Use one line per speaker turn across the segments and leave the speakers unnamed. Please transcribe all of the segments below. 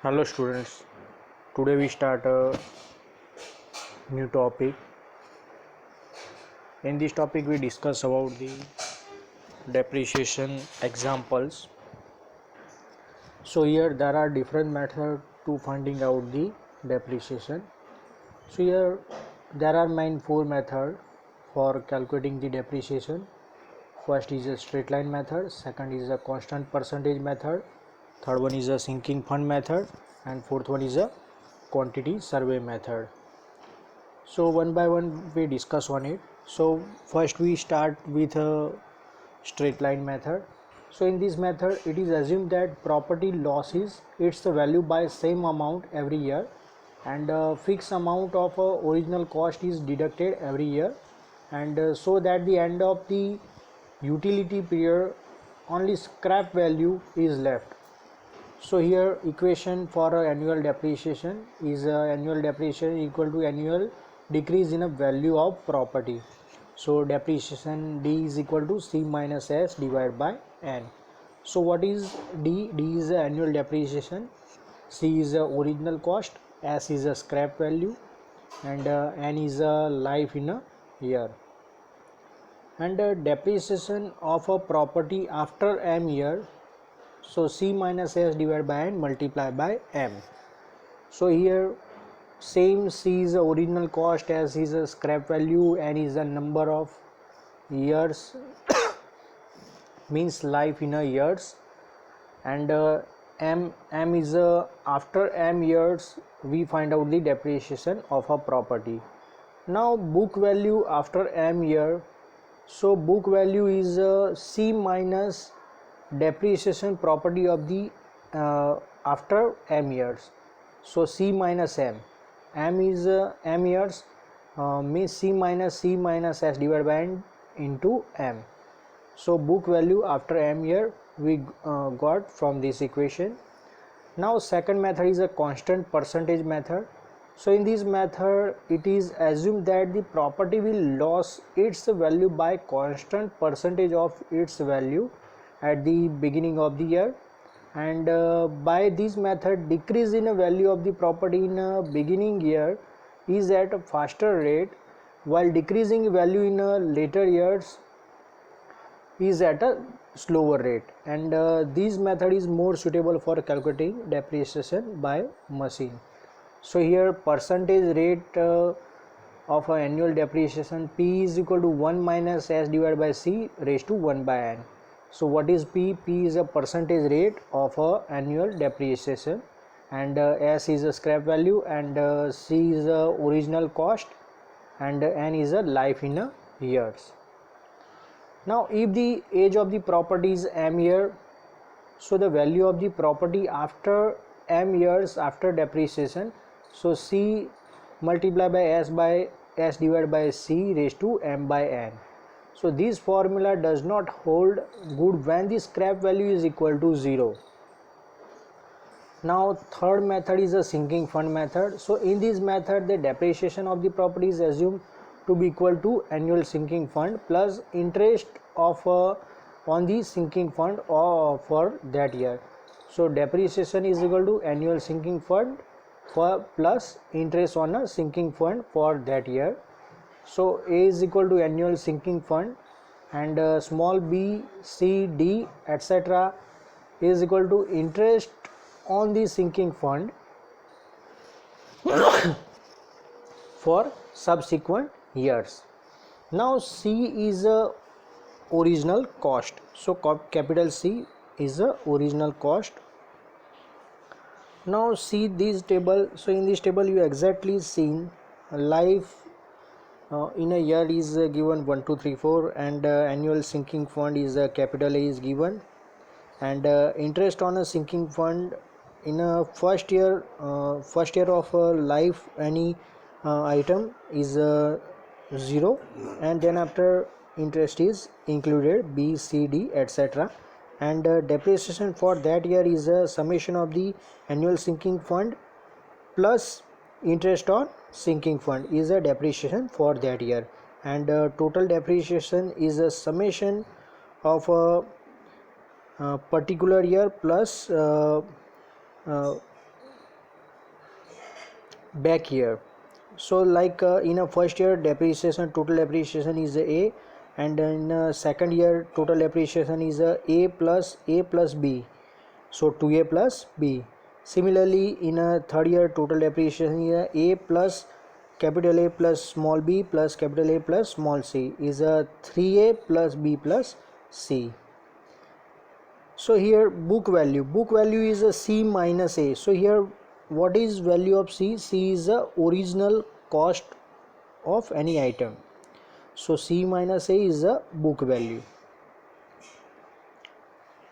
Hello students, today we start a new topic. In this topic we discuss about the depreciation examples. So here there are different methods to finding out the depreciation. So here there are main four methods for calculating the depreciation. First is a straight line method, second is a constant percentage method, third one is a sinking fund method, and fourth one is a quantity survey method. So one by one we discuss on it. So first we start with a straight line method. So in this method it is assumed that property losses its value by same amount every year, and a fixed amount of original cost is deducted every year, and so that the end of the utility period only scrap value is left. So here equation for annual depreciation is annual depreciation equal to annual decrease in a value of property. So depreciation D is equal to C minus S divided by N. So what is D? D is annual depreciation, C is original cost, S is a scrap value, and N is a life in a year. And depreciation of a property after M year, so C minus S divided by N multiplied by M. So here same C is the original cost, S is a scrap value, N is the number of years means life in a years, and M is after M years we find out the depreciation of a property. Now book value after M year, so book value is C minus depreciation property of the after M years. So C minus M is M years, means C minus S divided by N into M. So book value after M year we got from this equation. Now second method is a constant percentage method. So in this method it is assumed that the property will lose its value by constant percentage of its value at the beginning of the year, and by this method decrease in a value of the property in a beginning year is at a faster rate, while decreasing value in later years is at a slower rate, and this method is more suitable for calculating depreciation by machine. So here percentage rate of annual depreciation P is equal to 1 minus S divided by C raised to 1 by N. So what is P? P is a percentage rate of annual depreciation, and S is a scrap value, and C is a original cost, and N is a life in a years. Now if the age of the property is M year, so the value of the property after M years after depreciation, so C multiplied by S divided by C raised to M by N. So this formula does not hold good when the scrap value is equal to 0. Now third method is a sinking fund method. So in this method the depreciation of the property is assumed to be equal to annual sinking fund plus interest of on the sinking fund for that year. So depreciation is equal to annual sinking fund for plus interest on a sinking fund for that year. So A is equal to annual sinking fund, and small b, c, d etc is equal to interest on the sinking fund for subsequent years. Now C is a original cost, so capital C is a original cost. Now see this table. So in this table you exactly seen life in a year is given 1 2 3 4, and annual sinking fund is capital A is given, and interest on a sinking fund in a first year of life any item is 0, and then after interest is included B, C, D etc, and depreciation for that year is a summation of the annual sinking fund plus interest on sinking fund is a depreciation for that year, and total depreciation is a summation of a particular year plus back here. So like in a first year depreciation, total depreciation is a, and in second year total depreciation is a plus b, so 2a plus b. Similarly in a third year total depreciation is a plus capital A plus small b plus capital A plus small c is a 3a plus b plus c. So here book value is a c minus a. So here what is value of c? C is the original cost of any item. So c minus a is the book value.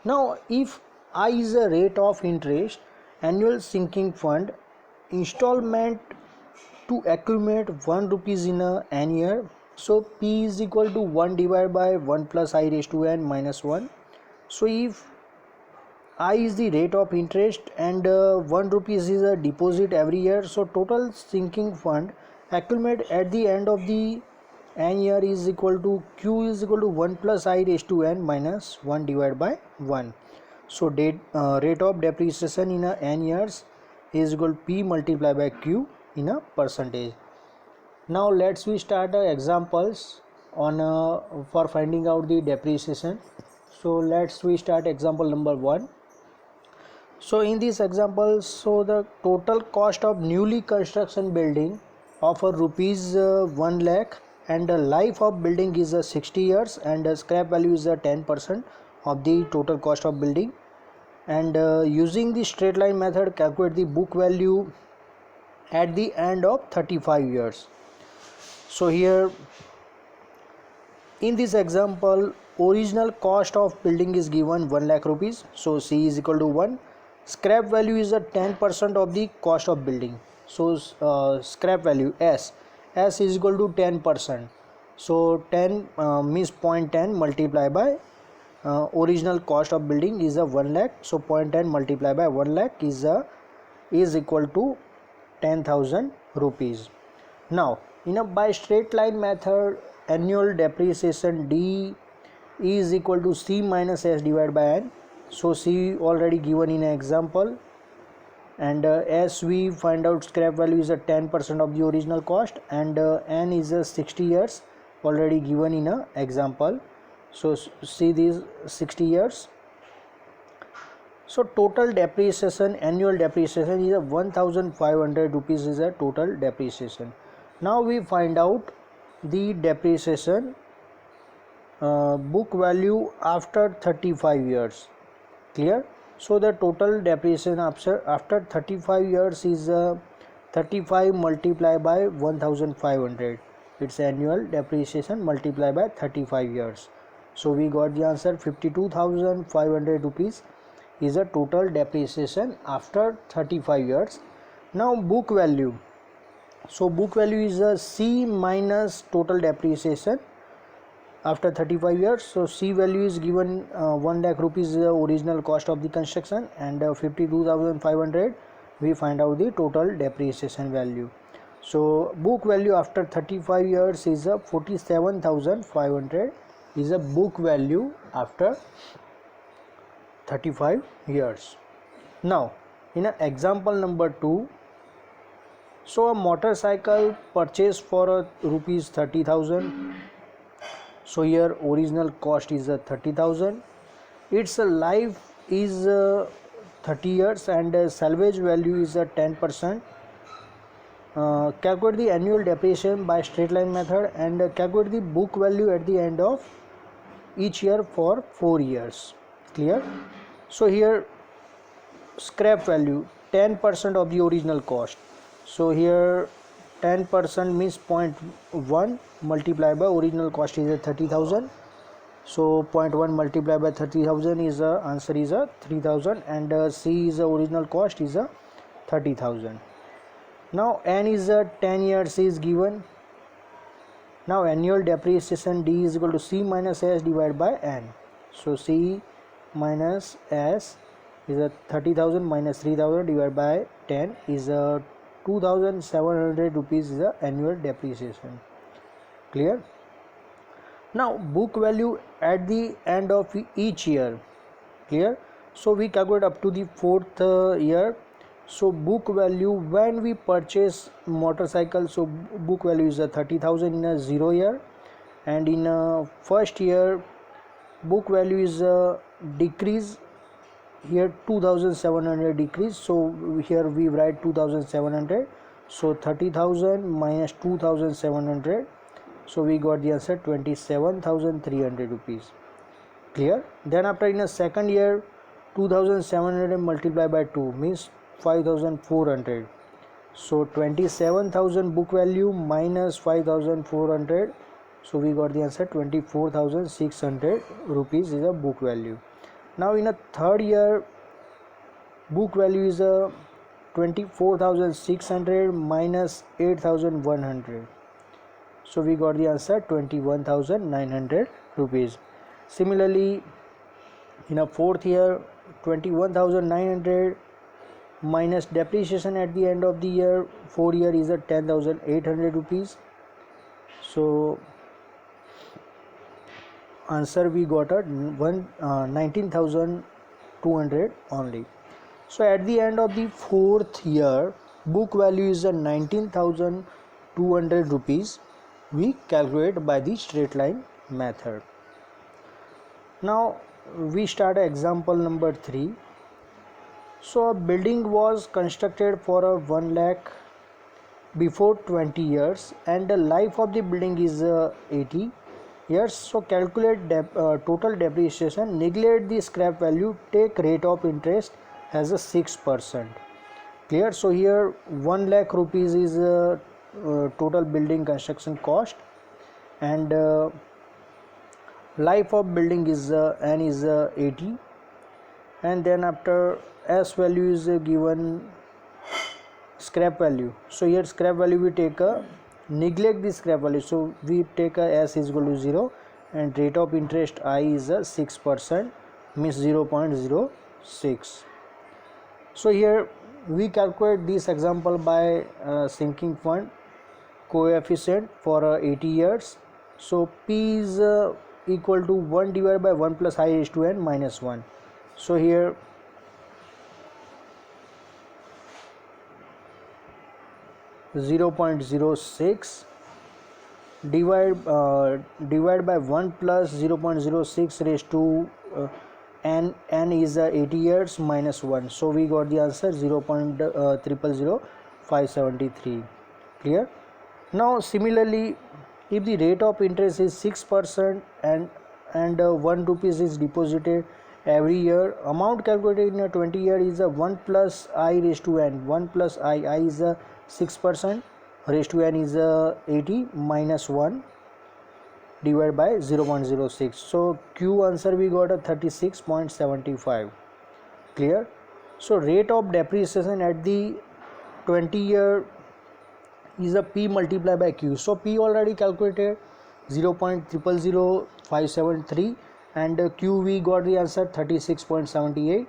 Now if I is a rate of interest, annual sinking fund, installment to accumulate 1 rupees in an year. So p is equal to 1 divided by 1 plus I raised to n minus 1. So if I is the rate of interest and 1 rupees is a deposit every year, so total sinking fund accumulate at the end of the n year is equal to q is equal to 1 plus I raised to n minus 1 divided by 1. So rate of depreciation in a n years is equal to p multiplied by q in a percentage. Now let's we start examples on for finding out the depreciation. So let's we start example number 1. So in this example, so the total cost of newly construction building of a rupees 1 lakh, and the life of building is 60 years, and the scrap value is 10% of the total cost of building. And using the straight line method, calculate the book value at the end of 35 years. So here in this example, original cost of building is given 1 lakh rupees. So C is equal to 1. Scrap value is a 10% of the cost of building. So scrap value S is equal to 10%. So 10 means 0.10 multiplied by original cost of building is a 1 lakh. So 0.10 multiplied by 1 lakh is equal to 10,000 rupees. Now in a by straight line method, annual depreciation D is equal to C minus S divided by N. So C already given in an example, and as we find out scrap value is a 10% of the original cost, and N is a 60 years already given in a example. So see these 60 years. So total depreciation, annual depreciation is a 1500 rupees is a total depreciation. Now we find out the depreciation book value after 35 years. Clear? So the total depreciation after 35 years is 35 multiplied by 1500. It's annual depreciation multiplied by 35 years. So we got the answer 52,500 rupees is a total depreciation after 35 years. Now book value. So book value is a C minus total depreciation after 35 years. So C value is given 1 lakh rupees is the original cost of the construction, and 52,500 we find out the total depreciation value. So book value after 35 years is 47,500 is a book value after 35 years. Now in a example number 2, so a motorcycle purchased for rupees 30,000. So here original cost is 30,000. Its life is 30 years, and salvage value is 10%. Calculate the annual depreciation by straight line method, and calculate the book value at the end of each year for 4 years. Clear? So here scrap value 10% of the original cost. So here 10% means 0.1 multiplied by original cost is 30,000. So 0.1 multiplied by 30,000 is answer is 3,000, and C is the original cost is 30,000. Now N is 10 years is given. Now annual depreciation D is equal to C minus S divided by N. So C minus S is 30,000 minus 3,000 divided by 10 is 2,700 rupees is the annual depreciation. Clear? Now book value at the end of each year. Clear? So we calculate up to the 4th year, So book value when we purchase motorcycle, so book value is a 30,000 in a 0 year, and in a first year book value is a decrease. Here 2700 decrease, so here we write 2700, so 30,000 minus 2700, so we got the answer 27,300 rupees. Clear? Then after in a second year 2700 multiplied by 2 means 5400, so 27,000 book value minus 5400, so we got the answer 24,600 rupees is a book value. Now in a third year book value is a 24,600 minus 8,100, so we got the answer 21,900 rupees. Similarly in a fourth year 21,900 minus depreciation at the end of the year 4 year is a 10,800 rupees, so answer we got a 19,200 only. So at the end of the fourth year book value is a 19,200 rupees. We calculate by the straight line method. Now we start example number 3. So a building was constructed for a 1 lakh before 20 years and the life of the building is 80 years. So calculate total depreciation, neglect the scrap value, take rate of interest as a 6%. Clear? So here 1 lakh rupees is total building construction cost, and life of building is n is 80, and then after s value is given scrap value. So here scrap value we take a neglect the scrap value, so we take a s is equal to 0, and rate of interest I is a 6%, means 0.06. So here we calculate this example by sinking fund coefficient for 80 years. So P is equal to 1 divided by 1 plus I raised to n minus 1. So here 0.06 divide by 1 plus 0.06 raised to n is 80 years minus 1, so we got the answer 0.000573. Clear? Now similarly if the rate of interest is 6% and 1 rupees is deposited every year, amount calculated in a 20 year is a 1 plus I raised to n. 1 plus I is a 6%, raised to n is 80 minus 1 divided by 0.06, so Q answer we got a 36.75. Clear? So rate of depreciation at the 20 year is a P multiplied by Q. So P already calculated 0.000573 and Q we got the answer 36.78.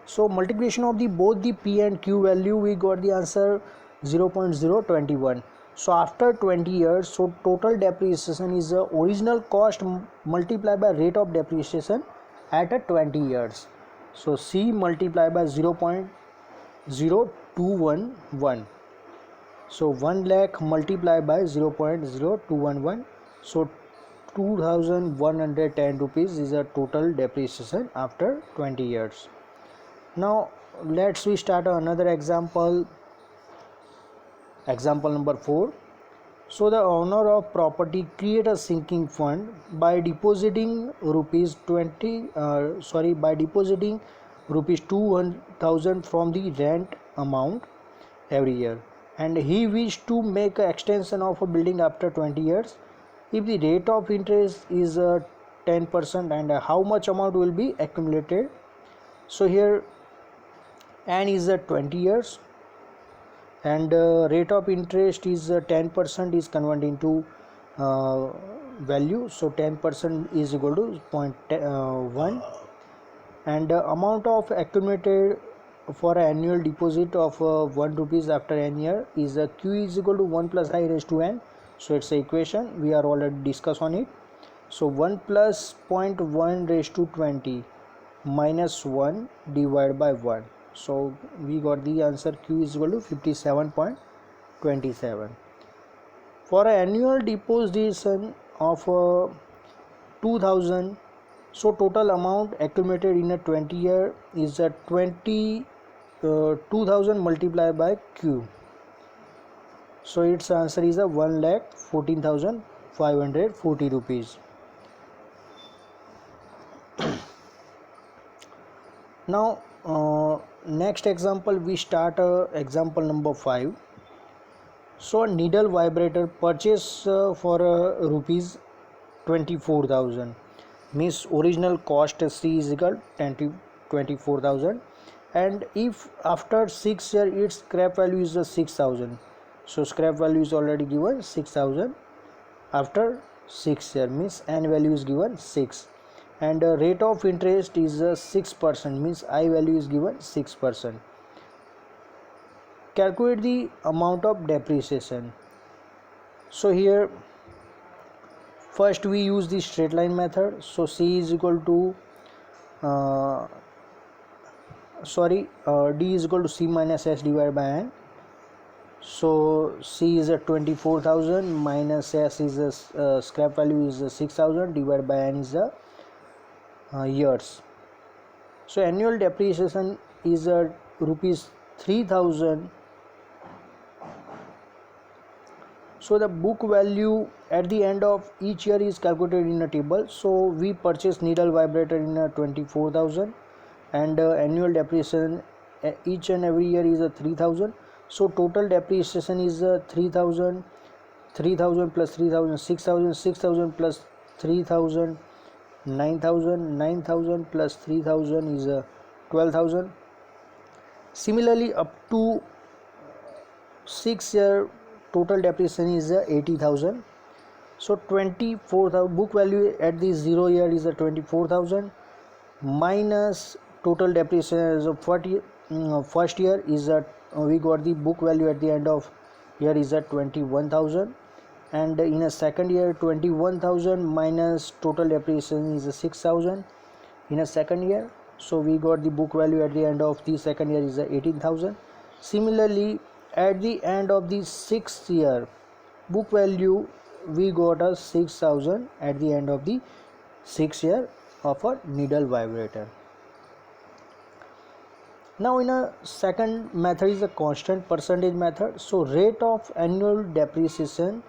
So multiplication of the both the P and Q value we got the answer 0.021. So after 20 years, so total depreciation is original cost multiplied by rate of depreciation at a 20 years. So C multiplied by 0.0211. So 1 lakh multiplied by 0.0211. So 2,110 rupees is a total depreciation after 20 years. Now let's we start another example. Example number 4. So the owner of property create a sinking fund by depositing rupees 2,000 from the rent amount every year, and he wished to make an extension of a building after 20 years. If the rate of interest is 10%, and how much amount will be accumulated. So here n is 20 years, and rate of interest is 10% is converted into value, so 10% is equal to 0.1, and amount of accumulated for annual deposit of 1 rupees after n year is Q is equal to 1 plus I raised to n. So it's a equation we are already discussed on it. So 1 plus 0.1 raised to 20 minus 1 divided by 1. So we got the answer Q is equal to 57.27. For an annual deposition of 2000, so total amount accumulated in a 20 year is a 2000 multiplied by Q. So its answer is a 1,14,540 rupees. Now next example, we start example number 5. So a needle vibrator purchase for rupees 24,000, means original cost C is equal to 24,000, and if after 6 years its scrap value is 6,000, so scrap value is already given 6,000. After 6 years means n value is given 6, and rate of interest is 6%, means I value is given 6%. Calculate the amount of depreciation. So here first we use the straight line method. So C is equal to D is equal to C minus S divided by N. So C is a 24,000 minus S is a scrap value is 6,000 divided by N is a years. So annual depreciation is rupees 3,000. So the book value at the end of each year is calculated in a table. So we purchase needle vibrator in 24,000, and annual depreciation each and every year is 3,000. So total depreciation is 3,000, 3,000 plus 3,000, 6,000, 6,000 plus 3,000, 9,000, 9,000 plus 3,000 is 12,000. Similarly, up to 6 year total depreciation is 80,000. So 24,000 book value at the 0 year is 24,000 minus total depreciation as of first year is we got the book value at the end of year is 21,000, and in a second year 21,000 minus total depreciation is 6,000 in a second year. So we got the book value at the end of the second year is 18,000. Similarly, at the end of the 6th year book value we got a 6,000 at the end of the 6th year of a needle vibrator. Now in a second method is a constant percentage method. So rate of annual depreciation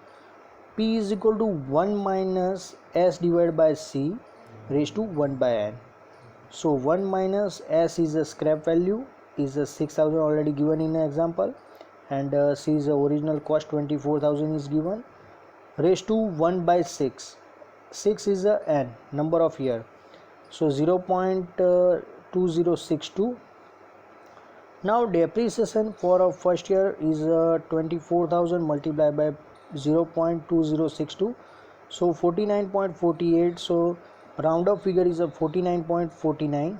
P is equal to 1 minus S divided by C raised to 1 by N. So 1 minus S is a scrap value is a 6,000 already given in an example, and C is the original cost 24,000 is given, raised to 1 by 6. 6 is a N number of year, so 0.2062. Now depreciation for a first year is 24,000 multiplied by 0.2062, so 49.48. so round up figure is a 49.49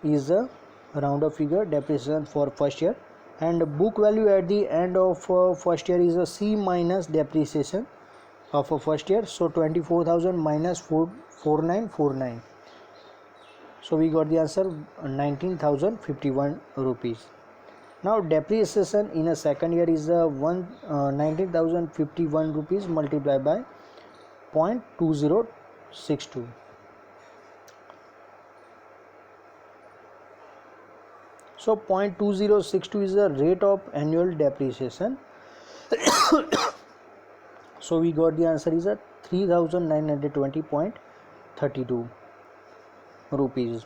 is a round up figure depreciation for first year, and book value at the end of first year is a C minus depreciation of a first year, so 24,000 minus 4949. So we got the answer 19,051 rupees. Now depreciation in a second year is 19,051 rupees multiplied by 0.2062. So 0.2062 is the rate of annual depreciation. So we got the answer is a 3,920.32 rupees.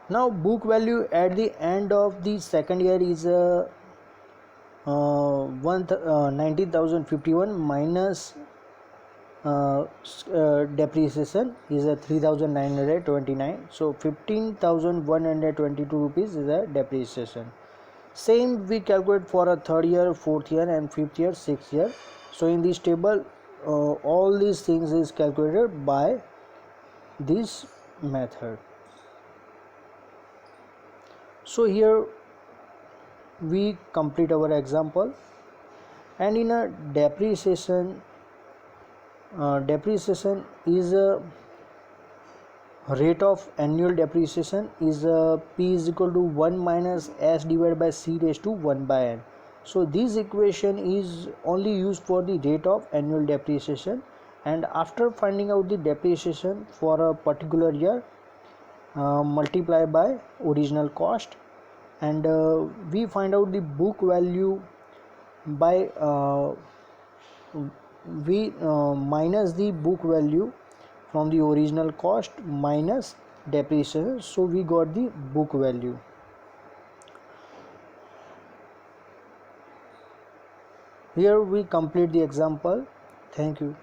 Now book value at the end of the second year is 19,051 minus depreciation is a 3,929, so 15,122 rupees is a depreciation. Same we calculate for a third year, fourth year and fifth year, sixth year. So in this table all these things is calculated by this method. So here we complete our example, and in a depreciation is rate of annual depreciation is P is equal to 1 minus S divided by C raised to 1 by N. So this equation is only used for the rate of annual depreciation, and after finding out the depreciation for a particular year, multiply by original cost, and we find out the book value by we minus the book value from the original cost minus depreciation, so we got the book value. Here we complete the example. Thank you.